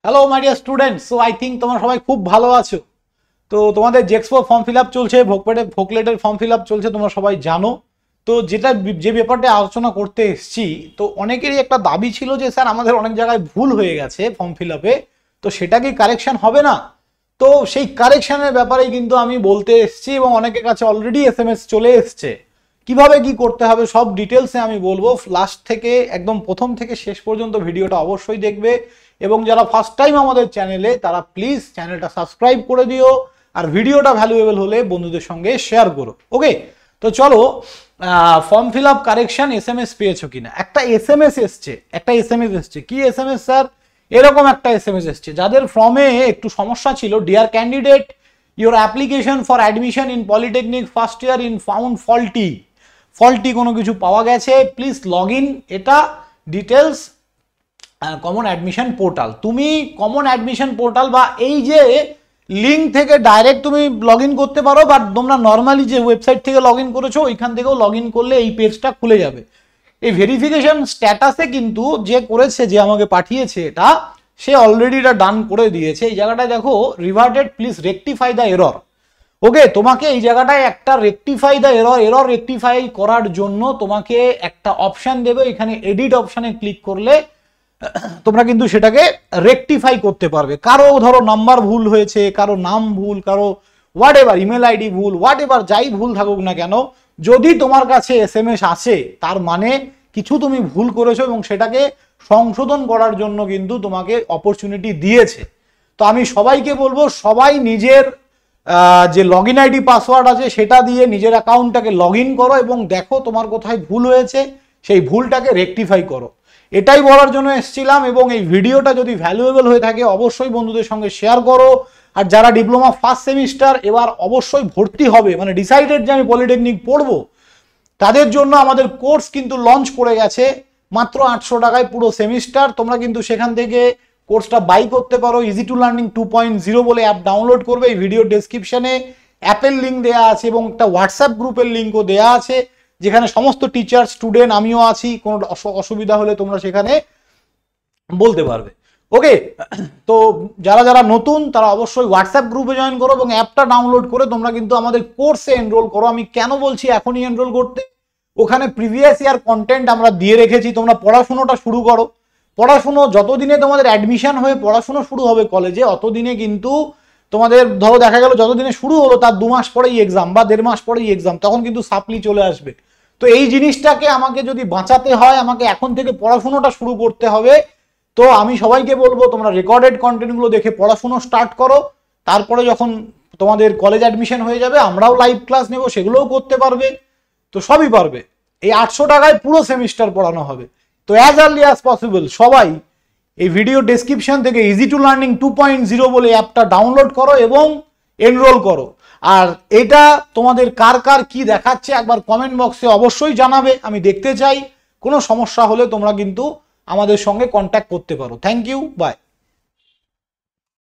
Hello my dear students, so I think তোমরা সবাই খুব ভালো আছো। তো তোমাদের জেক্সপো ফর্ম ফিল আপ চলছে, ভোকলেটের ফর্ম ফিল আপ চলছে, তোমরা সবাই জানো। তো যে ব্যাপারটা আলোচনা করতে এসেছি, তো অনেকেরই একটা দাবি ছিল যে স্যার আমাদের অনেক জায়গায় ভুল হয়ে গেছে ফর্ম ফিল আপে, তো সেটা কি কারেকশন হবে না? তো সেই কারেকশনের ব্যাপারেই কিন্তু আমি বলতে এসেছি এবং অনেকের কাছে অলরেডি SMS চলে এসছে। কিভাবে কি করতে হবে সব ডিটেলসে আমি বলবো। লাস্ট থেকে একদম প্রথম থেকে শেষ পর্যন্ত ভিডিওটা অবশ্যই দেখবে এবং যারা ফার্স্ট টাইম আমাদের চ্যানেলে তারা প্লিজ চ্যানেলটা সাবস্ক্রাইব করে দিও আর ভিডিওটা ভ্যালুয়েবল হলে বন্ধুদের সঙ্গে শেয়ার করো। ওকে, তো চলো form fill up correction SMS পেয়েছো কিনা। একটা SMS এসছে। কি SMS স্যার? এরকম একটা SMS এসছে, যাদের ফর্মে একটু সমস্যা ছিল। Dear candidate, your application for admission in polytechnic first year in found faulty কোনো কিছু পাওয়া গেছে, প্লিজ লগ ইন। এটা ডিটেলস কমন অ্যাডমিশন পোর্টাল। তুমি কমন অ্যাডমিশন পোর্টাল বা এই যে লিঙ্ক থেকে ডাইরেক্ট তুমি লগ ইন করতে পারো, বাট তোমরা নর্মালি যে ওয়েবসাইট থেকে লগ ইন করেছো ওইখান থেকেও লগ ইন করলে এই পেজটা খুলে যাবে। এই ভেরিফিকেশন স্ট্যাটাসে কিন্তু যে করেছে, যে আমাকে পাঠিয়েছে এটা, সে অলরেডি এটা ডান করে দিয়েছে। এই জায়গাটায় দেখো reverted, please rectify the error. Okay, তোমাকে এই জায়গাটায় একটা রেকটিফাই দ্য এরর রেকটিফাই করার জন্য তোমাকে একটা অপশন দেবে। এখানে এডিট অপশনে ক্লিক করলে তোমরা কিন্তু সেটাকে রেকটিফাই করতে পারবে। কারো ধরো নাম্বার ভুল হয়েছে, কারো নাম ভুল, কারো হোয়াট এভার ইমেল আইডি ভুল, হোয়াট এভার যাই ভুল থাকুক না কেন, যদি তোমার কাছে SMS আসে তার মানে কিছু তুমি ভুল করেছো এবং সেটাকে সংশোধন করার জন্য কিন্তু তোমাকে অপরচুনিটি দিয়েছে। তো আমি সবাইকে বলবো, সবাই নিজের যে লগ ইন আইডি পাসওয়ার্ড আছে সেটা দিয়ে নিজের অ্যাকাউন্টটাকে লগ ইন করো এবং দেখো তোমার কোথায় ভুল হয়েছে, সেই ভুলটাকে রেকটিফাই করো। এটাই বলার জন্য এসেছিলাম এবং এই ভিডিওটা যদি ভ্যালুয়েবল হয়ে থাকে অবশ্যই বন্ধুদের সঙ্গে শেয়ার করো। আর যারা ডিপ্লোমা ফার্স্ট সেমিস্টার এবার অবশ্যই ভর্তি হবে, মানে ডিসাইডেড যে আমি পলিটেকনিক পড়বো, তাদের জন্য আমাদের কোর্স কিন্তু লঞ্চ করে গেছে মাত্র 800 টাকায় পুরো সেমিস্টার। তোমরা কিন্তু সেখান থেকে কোর্সটা বাই করতে পারো। ইজি টু লার্নিং 2.0 বলে অ্যাপ ডাউনলোড করবে। এই ভিডিও ডেসক্রিপশনে অ্যাপের লিঙ্ক দেওয়া আছে এবং একটা হোয়াটসঅ্যাপ গ্রুপের লিঙ্কও দেওয়া আছে, যেখানে সমস্ত টিচার, স্টুডেন্ট, আমিও আছি। কোনো অসুবিধা হলে তোমরা সেখানে বলতে পারবে। ওকে, তো যারা যারা নতুন তারা অবশ্যই হোয়াটসঅ্যাপ গ্রুপে জয়েন করো এবং অ্যাপটা ডাউনলোড করে তোমরা কিন্তু আমাদের কোর্সে এনরোল করো। আমি কেন বলছি এখনই এনরোল করতে? ওখানে প্রিভিয়াস ইয়ার কন্টেন্ট আমরা দিয়ে রেখেছি, তোমরা পড়াশুনোটা শুরু করো। পড়াশুনো যতদিনে তোমাদের অ্যাডমিশন হয়ে পড়াশুনো শুরু হবে কলেজে, অতদিনে কিন্তু তোমাদের ধরো দেখা গেল যতদিনে শুরু হলো তার 2 মাস পরেই এক্সাম বা 1.5 মাস পরেই এক্সাম, তখন কিন্তু সাপ্লি চলে আসবে। তো এই জিনিসটাকে আমাকে যদি বাঁচাতে হয়, আমাকে এখন থেকে পড়াশুনোটা শুরু করতে হবে। তো আমি সবাইকে বলবো তোমরা রেকর্ডেড কন্টেন্টগুলো দেখে পড়াশুনো স্টার্ট করো। তারপরে যখন তোমাদের কলেজ অ্যাডমিশন হয়ে যাবে আমরাও লাইভ ক্লাস নেব, সেগুলোও করতে পারবে। তো সবই পারবে। এই 800 টাকায় পুরো সেমিস্টার পড়ানো হবে। তো অ্যাজ আর্লি অ্যাজ পসিবল সবাই এই ভিডিও ডেসক্রিপশন থেকে ইজি টু লার্নিং 2.0 বলে অ্যাপটা ডাউনলোড করো এবং এনরোল করো। আর এটা তোমাদের কার কার কি দেখাচ্ছে একবার কমেন্ট বক্সে অবশ্যই জানাবে, আমি দেখতে চাই। কোনো সমস্যা হলে তোমরা কিন্তু আমাদের সঙ্গে কন্ট্যাক্ট করতে পারো। Thank you, by.